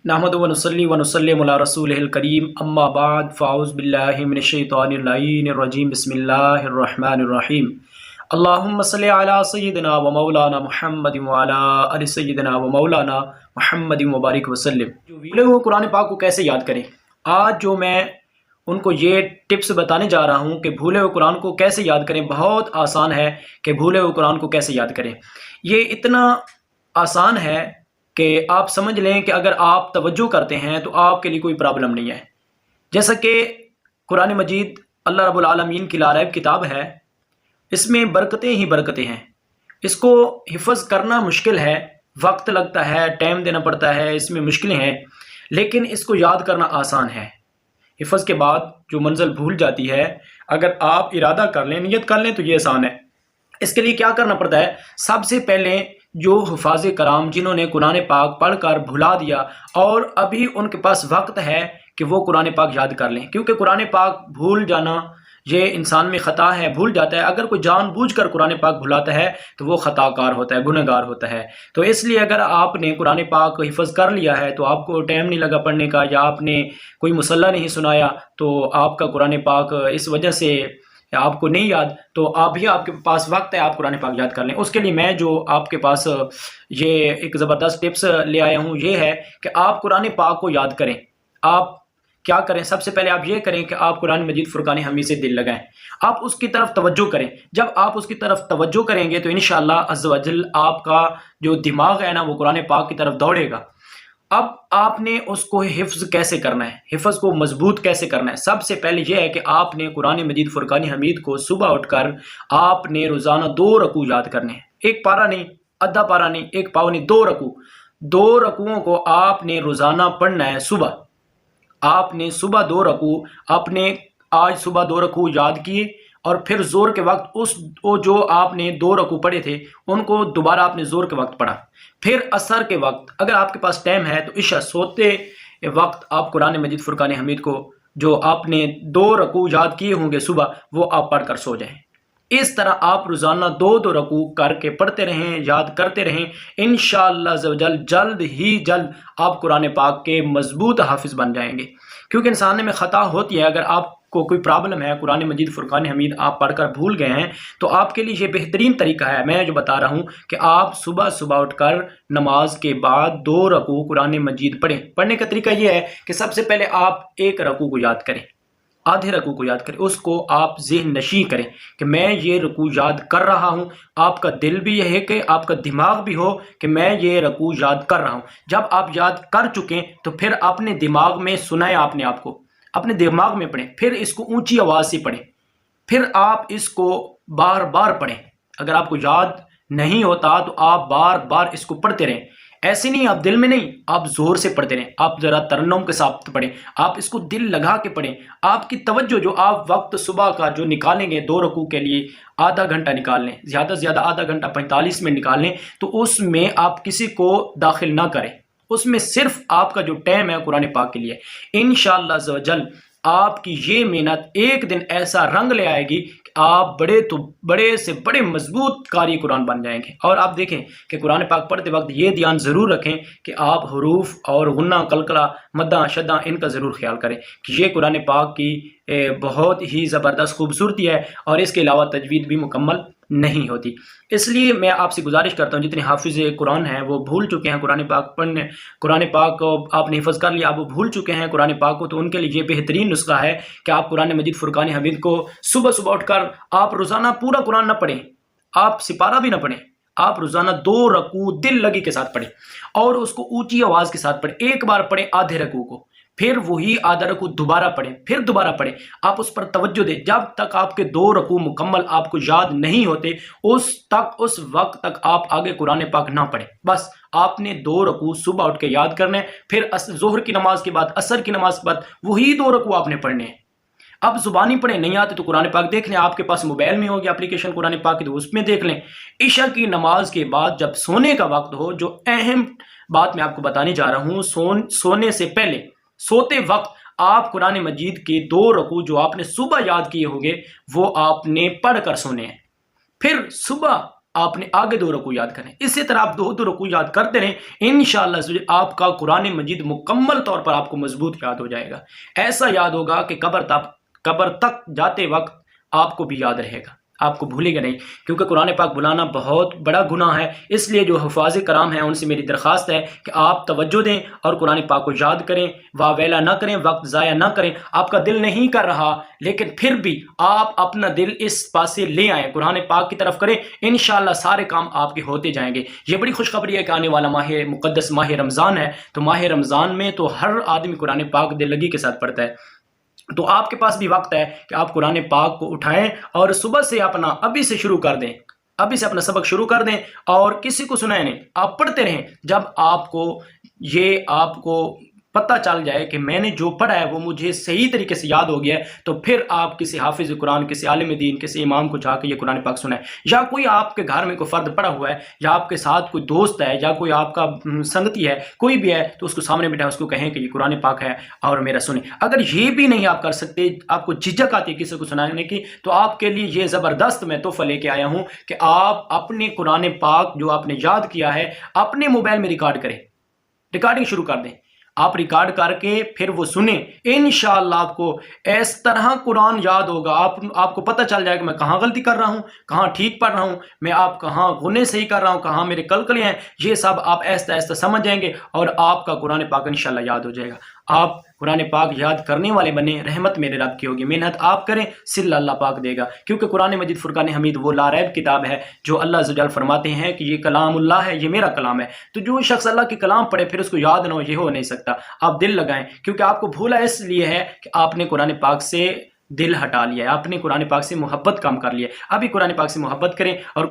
नहमदु व नुसल्ली व नुसल्लिमु अला रसूलिहिल करीम अम्मा बाद फ़ाऊज़ु बिल्लाहि मिनश शैतानिर रजीम बिस्मिल्लाहिर रहमानिर रहीम अल्लाहुम्मा सल्लि अला सय्यिदिना व मौलाना मुहम्मदिन व अला आलि सय्यिदिना व मौलाना मुहम्मदिन व बारिक वसल्लम। जो भूले हुए कुरान पाक को कैसे याद करें, आज जो मैं उनको ये टिप्स बताने जा रहा हूँ कि भूले हुए कुरान को कैसे याद करें। बहुत आसान है कि भूले हुए कुरान को कैसे याद करें। ये इतना आसान है कि आप समझ लें कि अगर आप तवज्जो करते हैं तो आपके लिए कोई प्रॉब्लम नहीं है। जैसा कि कुरान मजीद अल्लाह रब्बुल आलमीन की लारैब किताब है, इसमें बरकतें ही बरकतें हैं। इसको हिफ़्ज़ करना मुश्किल है, वक्त लगता है, टाइम देना पड़ता है, इसमें मुश्किलें हैं, लेकिन इसको याद करना आसान है। हिफ़्ज़ के बाद जो मंजिल भूल जाती है, अगर आप इरादा कर लें, नियत कर लें तो ये आसान है। इसके लिए क्या करना पड़ता है? सबसे पहले जो हुफ़ाज़ कराम जिन्होंने कुरान पाक पढ़ कर भुला दिया और अभी उनके पास वक्त है कि वो कुरान पाक याद कर लें, क्योंकि कुरान पाक भूल जाना ये इंसान में ख़ता है, भूल जाता है। अगर कोई जानबूझकर कुरान पाक भुलाता है तो वो ख़ताकार होता है, गुनहगार होता है। तो इसलिए अगर आपने कुरान पाक हिफ़्ज़ कर लिया है तो आपको टाइम नहीं लगा पढ़ने का, या आपने कोई मुसल्ला नहीं सुनाया तो आपका कुरान पाक इस वजह से आपको नहीं याद, तो अभी आपके पास वक्त है, आप कुरान पाक याद कर लें। उसके लिए मैं जो आपके पास ये एक ज़बरदस्त टिप्स ले आया हूँ, ये है कि आप कुरान पाक को याद करें। आप क्या करें? सबसे पहले आप ये करें कि आप कुरान मजीद फुरकान हमीद से दिल लगाएं, आप उसकी तरफ तवज्जो करें। जब आप उसकी तरफ तवज्जो करेंगे तो इंशाअल्लाह अज़्ज़ व जल आपका जो दिमाग है ना, वो कुरान पाक की तरफ दौड़ेगा। अब आपने उसको हिफ्ज़ कैसे करना है, हिफ्ज़ को मजबूत कैसे करना है? सबसे पहले यह है कि आपने कुरान मजीद फुरकान हमीद को सुबह उठकर आपने रोज़ाना 2 रकू याद करने हैं। एक पारा नहीं, आधा पारा नहीं, एक पाव नहीं, 2 रकू। 2 रकूओं को आपने रोज़ाना पढ़ना है। सुबह आपने सुबह 2 रकू, आपने आज सुबह 2 रकू याद किए और फिर ज़ोर के वक्त वो जो आपने 2 रकू पढ़े थे उनको दोबारा आपने ज़ोर के वक्त पढ़ा। फिर असर के वक्त अगर आपके पास टाइम है तो इशा सोते वक्त आप कुरान मजीद फुरकान हमीद को जो आपने 2 रकू याद किए होंगे सुबह, वो आप पढ़ कर सो जाएं। इस तरह आप रोज़ाना 2 रकू करके पढ़ते रहें, याद करते रहें। इंशाअल्लाह जल्द ही जल्द आप कुरान पाक के मजबूत हाफिज़ बन जाएंगे। क्योंकि इंसान में ख़ता होती है, अगर आपको कोई प्रॉब्लम है, कुरान मजीद फुरकान हमीद आप पढ़कर भूल गए हैं, तो आपके लिए ये बेहतरीन तरीका है, मैं जो बता रहा हूँ कि आप सुबह सुबह उठकर नमाज के बाद 2 रकू कुरान मजीद पढ़ें। पढ़ने का तरीका ये है कि सबसे पहले आप 1 रकू को याद करें, आधे रकू को याद करें, उसको आप ज़हन नशी करें कि मैं ये रकू याद कर रहा हूँ। आपका दिल भी यह है कि आपका दिमाग भी हो कि मैं ये रकू याद कर रहा हूँ। जब आप याद कर चुकें तो फिर अपने दिमाग में सुनाएं, आपने आपको अपने दिमाग में पढ़ें, फिर इसको ऊंची आवाज़ से पढ़ें, फिर आप इसको बार बार पढ़ें। अगर आपको याद नहीं होता तो आप बार बार इसको पढ़ते रहें। ऐसे नहीं, आप दिल में नहीं, आप जोर से पढ़ते रहें। आप ज़रा तरन्नुम के साथ पढ़ें, आप इसको दिल लगा के पढ़ें। आपकी तवज्जो जो आप वक्त सुबह का जो निकालेंगे 2 रकू के लिए, आधा घंटा निकाल लें, ज़्यादा से ज़्यादा आधा घंटा 45 मिनट निकाल लें। तो उसमें आप किसी को दाखिल ना करें, उसमें सिर्फ आपका जो टाइम है कुरान पाक के लिए। इंशाअल्लाह अज़्ज़ व जल आपकी ये मेहनत एक दिन ऐसा रंग ले आएगी कि आप बड़े से बड़े मजबूत कारी कुरान बन जाएंगे। और आप देखें कि कुरान पाक पढ़ते वक्त ये ध्यान ज़रूर रखें कि आप हरूफ और गुन्ना कलकला मद्दा शद्दा इनका ज़रूर ख्याल करें कि ये कुरान पाक की बहुत ही ज़बरदस्त खूबसूरती है और इसके अलावा तजवीद भी मुकम्मल नहीं होती। इसलिए मैं आपसे गुजारिश करता हूँ, जितने हाफिज़ कुरान हैं वो भूल चुके हैं कुरान पाक पढ़ने, कुरान पाक को आपने हिफ़्ज़ कर लिया, आप वो भूल चुके हैं कुरान पाक को, तो उनके लिए ये बेहतरीन नुस्खा है कि आप कुरान मजीद फुरकान हमीद को सुबह सुबह उठकर आप रोज़ाना पूरा कुरान ना पढ़ें, आप सिपारा भी ना पढ़ें, आप रोज़ाना 2 रकू दिल लगी के साथ पढ़ें और उसको ऊँची आवाज़ के साथ पढ़ें। एक बार पढ़ें आधे रकू को, फिर वही आधा रकू दोबारा पढ़ें, फिर दोबारा पढ़ें। आप उस पर तवज्जो दें। जब तक आपके 2 रकू मुकम्मल आपको याद नहीं होते उस वक्त तक आप आगे कुरान पाक ना पढ़ें। बस आपने 2 रकू सुबह उठ के याद करने, फिर ज़ोहर की नमाज के बाद, असर की नमाज के बाद वही 2 रकू आपने पढ़ने हैं। अब ज़ुबानी पढ़े नहीं आते तो कुरान पाक देख लें, आपके पास मोबाइल में होगी एप्लीकेशन कुरान पाक की, तो उसमें देख लें। इशा की नमाज के बाद जब सोने का वक्त हो, जो अहम बात मैं आपको बताने जा रहा हूँ, सोने से पहले सोते वक्त आप कुरान मजीद के 2 रकू जो आपने सुबह याद किए होंगे वो आपने पढ़ कर सोने हैं। फिर सुबह آپ نے آگے 2 رکوع یاد کریں. اسی طرح آپ 2 رکوع یاد کرتے رہیں, انشاءاللہ آپ کا قرآن مجید مکمل طور پر آپ کو مضبوط یاد ہو جائے گا. ایسا یاد ہوگا کہ قبر تک جاتے وقت آپ کو بھی یاد رہے گا, آپ کو بھولے گا نہیں. کیونکہ قرآن پاک بھلانا بہت بڑا گناہ ہے. اس لیے جو حفاظ کرام ہیں ان سے میری درخواست ہے کہ آپ توجہ دیں اور قرآن پاک کو یاد کریں, واہ ویلا نہ کریں, وقت ضائع نہ کریں. آپ کا دل نہیں کر رہا لیکن پھر بھی آپ اپنا دل اس پاسے لے آئیں, قرآن پاک کی طرف کریں, انشاءاللہ سارے کام آپ کے ہوتے جائیں گے. یہ بڑی خوشخبری ہے کہ آنے والا مقدس ماہ رمضان ہے, تو ماہ رمضان میں تو ہر آدمی قرآن پاک دل لگی کے ساتھ پڑھتا ہے. تو آپ کے پاس بھی وقت ہے کہ آپ قرآن پاک کو اٹھائیں اور صبح سے ابھی سے شروع کر دیں, ابھی سے اپنا سبق شروع کر دیں اور کسی کو سنائیں نہیں, آپ پڑھتے رہیں. جب آپ کو پتہ چل جائے کہ میں نے جو پڑھا ہے وہ مجھے صحیح طریقے سے یاد ہو گیا ہے, تو پھر آپ کسی حافظ قرآن, کسی عالم دین, کسی امام کو جا کے یہ قرآن پاک سنائیں. یا کوئی آپ کے گھر میں کوئی فرد پڑا ہوا ہے, یا آپ کے ساتھ کوئی دوست ہے, یا کوئی آپ کا سنگتی ہے, کوئی بھی ہے, تو اس کو سامنے بٹھائیں, اس کو کہیں کہ یہ قرآن پاک ہے اور میرا سنیں. اگر یہ بھی نہیں آپ کر سکتے, آپ کو جھجک آتی ہے کسی کو سنانے کی, تو آپ کے لیے یہ زبردست میں تحفہ لے کے آیا ہوں کہ آپ اپنے قرآن پاک جو آپ نے یاد کیا ہے اپنے موبائل میں ریکارڈ کریں, ریکارڈنگ شروع کر دیں. آپ ریکارڈ کر کے پھر وہ سنیں, انشاءاللہ آپ کو اس طرح قرآن یاد ہوگا. آپ کو پتہ چل جائے کہ میں کہاں غلطی کر رہا ہوں, کہاں ٹھیک پڑھ رہا ہوں, میں آپ کہاں غنے صحیح کر رہا ہوں, کہاں میرے کلکلے ہیں. یہ سب آپ ایسا ایسا سمجھ جائیں گے اور آپ کا قرآن پاک انشاءاللہ یاد ہو جائے گا. آپ قرآن پاک یاد کرنے والے بنے, رحمت میرے رب کی ہوگی. محنت آپ کریں, صلہ اللہ پاک دے گا. کیونکہ قرآن مجید فرقان حمید وہ لاریب کتاب ہے جو اللہ عز و جل فرماتے ہیں کہ یہ کلام اللہ ہے, یہ میرا کلام ہے. تو جو شخص اللہ کے کلام پڑھے پھر اس کو یاد نہ ہو, یہ ہو نہیں سکتا. آپ دل لگائیں, کیونکہ آپ کو بھولا اس لیے ہے کہ آپ نے قرآن پاک سے دل ہٹا لیا ہے, آپ نے قرآن پاک سے محبت کم کر لیا ہے. ابھی قرآن پاک سے محبت کریں اور